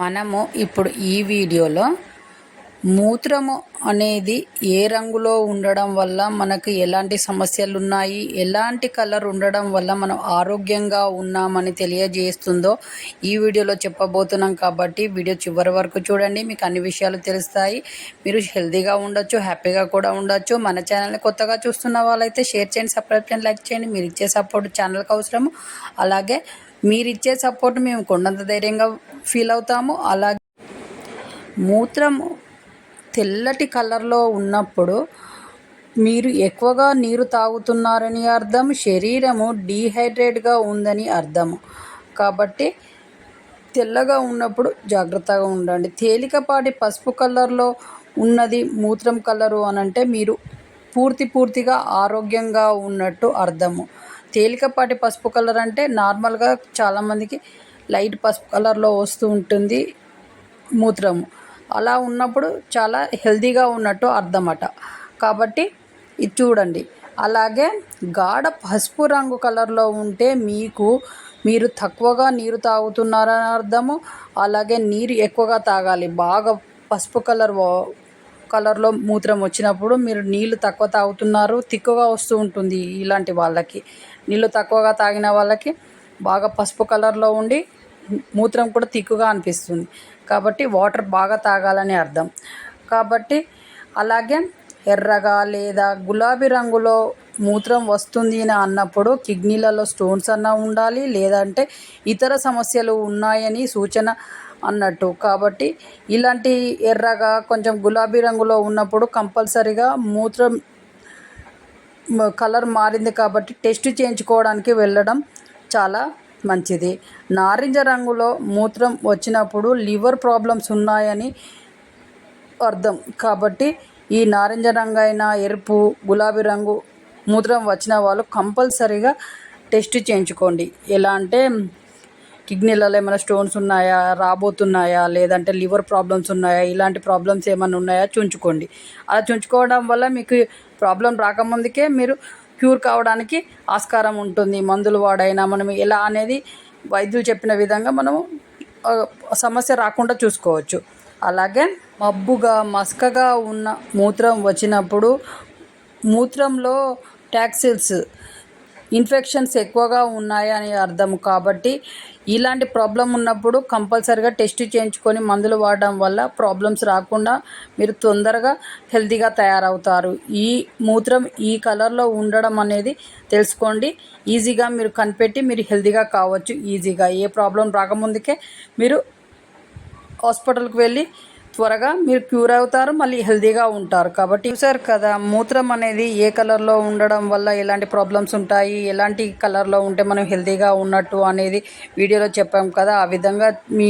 మనము ఇప్పుడు ఈ వీడియోలో మూత్రము అనేది ఏ రంగులో ఉండడం వల్ల మనకు ఎలాంటి సమస్యలు ఉన్నాయి, ఎలాంటి కలర్ ఉండడం వల్ల మనం ఆరోగ్యంగా ఉన్నామని తెలియజేస్తుందో ఈ వీడియోలో చెప్పబోతున్నాం. కాబట్టి వీడియో చివరి వరకు చూడండి, మీకు అన్ని విషయాలు తెలుస్తాయి. మీరు హెల్తీగా ఉండొచ్చు, హ్యాపీగా కూడా ఉండొచ్చు. మన ఛానల్ని కొత్తగా చూస్తున్న వాళ్ళైతే షేర్ చేయండి, సబ్స్క్రైబ్ చేయండి, లైక్ చేయండి. మీరు ఇచ్చే సపోర్ట్ ఛానల్కి అవసరము. అలాగే మీరు ఇచ్చే సపోర్ట్ మేము కొండంత ధైర్యంగా ఫీల్ అవుతాము. అలాగే మూత్రము తెల్లటి కలర్లో ఉన్నప్పుడు మీరు ఎక్కువగా నీరు తాగుతున్నారని అర్థం, శరీరము డీహైడ్రేట్గా ఉందని అర్థము. కాబట్టి తెల్లగా ఉన్నప్పుడు జాగ్రత్తగా ఉండండి. తేలికపాటి పసుపు కలర్లో ఉన్నది మూత్రం కలరు అనంటే మీరు పూర్తిగా ఆరోగ్యంగా ఉన్నట్టు అర్థము. తేలికపాటి పసుపు కలర్ అంటే నార్మల్గా చాలామందికి లైట్ పసుపు కలర్లో వస్తూ ఉంటుంది మూత్రము. అలా ఉన్నప్పుడు చాలా హెల్తీగా ఉన్నట్టు అర్థమట. కాబట్టి ఇది చూడండి. అలాగే గాఢ పసుపు రంగు కలర్లో ఉంటే మీరు తక్కువగా నీరు తాగుతున్నారని అర్థము. అలాగే నీరు ఎక్కువగా తాగాలి. బాగా పసుపు కలర్లో మూత్రం వచ్చినప్పుడు మీరు నీళ్ళు తక్కువ తాగుతున్నారు, తిక్కుగా వస్తూ ఉంటుంది. ఇలాంటి వాళ్ళకి, నీళ్ళు తక్కువగా తాగిన వాళ్ళకి బాగా పసుపు కలర్లో ఉండి మూత్రం కూడా తిక్కుగా అనిపిస్తుంది. కాబట్టి వాటర్ బాగా తాగాలని అర్థం. కాబట్టి అలాగే ఎర్రగా లేదా గులాబీ రంగులో మూత్రం వస్తుంది అని అన్నప్పుడు కిడ్నీలలో స్టోన్స్ అన్నా ఉండాలి, లేదంటే ఇతర సమస్యలు ఉన్నాయని సూచన అన్నట్టు. కాబట్టి ఇలాంటి ఎర్రగా కొంచెం గులాబీ రంగులో ఉన్నప్పుడు కంపల్సరీగా మూత్రం కలర్ మారింది కాబట్టి టెస్ట్ చేయించుకోవడానికి వెళ్ళడం చాలా మంచిది. నారింజ రంగులో మూత్రం వచ్చినప్పుడు లివర్ ప్రాబ్లమ్స్ ఉన్నాయని అర్థం. కాబట్టి ఈ నారింజ రంగు అయినా, ఎరుపు, గులాబీ రంగు మూత్రం వచ్చిన వాళ్ళు కంపల్సరీగా టెస్ట్ చేయించుకోండి. ఎలా అంటే కిడ్నీలలో ఏమైనా స్టోన్స్ ఉన్నాయా, రాబోతున్నాయా, లేదంటే లివర్ ప్రాబ్లమ్స్ ఉన్నాయా, ఇలాంటి ప్రాబ్లమ్స్ ఏమైనా ఉన్నాయా చూంచుకోండి. అలా చూంచుకోవడం వల్ల మీకు ప్రాబ్లం రాకముందుకే మీరు క్యూర్ కావడానికి ఆస్కారం ఉంటుంది. మందులు వాడైనా మనం ఎలా అనేది వైద్యులు చెప్పిన విధంగా మనము సమస్య రాకుండా చూసుకోవచ్చు. అలాగే మబ్బుగా మసకగా ఉన్న మూత్రం వచ్చినప్పుడు మూత్రంలో టాక్సిల్స్ ఇన్ఫెక్షన్స్ ఎక్కువగా ఉన్నాయని అర్థం. కాబట్టి ఇలాంటి ప్రాబ్లం ఉన్నప్పుడు కంపల్సరీగా టెస్ట్ చేయించుకొని మందులు వాడడం వల్ల ప్రాబ్లమ్స్ రాకుండా మీరు తొందరగా హెల్తీగా తయారవుతారు. ఈ మూత్రం ఈ కలర్లో ఉండడం అనేది తెలుసుకోండి. ఈజీగా మీరు కనిపెట్టి మీరు హెల్తీగా కావచ్చు. ఈజీగా ఏ ప్రాబ్లం రాకముందుకే మీరు హాస్పిటల్కి వెళ్ళి త్వరగా మీరు క్యూర్ అవుతారు, మళ్ళీ హెల్తీగా ఉంటారు. కాబట్టి చూసారు కదా, మూత్రం అనేది ఏ కలర్లో ఉండడం వల్ల ఎలాంటి ప్రాబ్లమ్స్ ఉంటాయి, ఎలాంటి కలర్లో ఉంటే మనం హెల్తీగా ఉన్నట్టు అనేది వీడియోలో చెప్పాం కదా. ఆ విధంగా మీ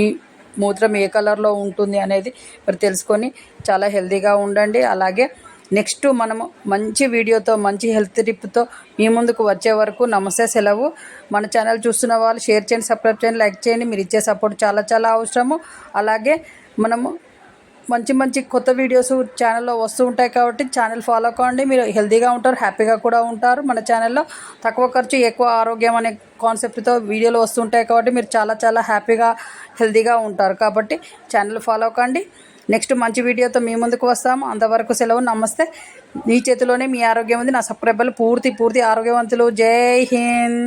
మూత్రం ఏ కలర్లో ఉంటుంది అనేది మీరు తెలుసుకొని చాలా హెల్తీగా ఉండండి. అలాగే నెక్స్ట్ మనము మంచి వీడియోతో, మంచి హెల్త్ టిప్తో మీ ముందుకు వచ్చే వరకు నమస్తే, సెలవు. మన ఛానల్ చూస్తున్న వాళ్ళు షేర్ చేయండి, సబ్స్క్రైబ్ చేయండి, లైక్ చేయండి. మీరు ఇచ్చే సపోర్ట్ చాలా అవసరము. అలాగే మనము మంచి కొత్త వీడియోస్ ఛానల్లో వస్తూ ఉంటాయి. కాబట్టి ఛానల్ ఫాలో కావండి. మీరు హెల్తీగా ఉంటారు, హ్యాపీగా కూడా ఉంటారు. మన ఛానల్లో తక్కువ ఖర్చు ఎక్కువ ఆరోగ్యం అనే కాన్సెప్ట్తో వీడియోలు వస్తుంటాయి. కాబట్టి మీరు చాలా హ్యాపీగా హెల్తీగా ఉంటారు. కాబట్టి ఛానల్ ఫాలో కండి. నెక్స్ట్ మంచి వీడియోతో మీ ముందుకు వస్తాము. అంతవరకు సెలవు. నమస్తే. మీ చేతిలోనే మీ ఆరోగ్యం ఉంది. నా సబ్స్క్రైబర్లు పూర్తి ఆరోగ్యవంతులు. జై హింద్.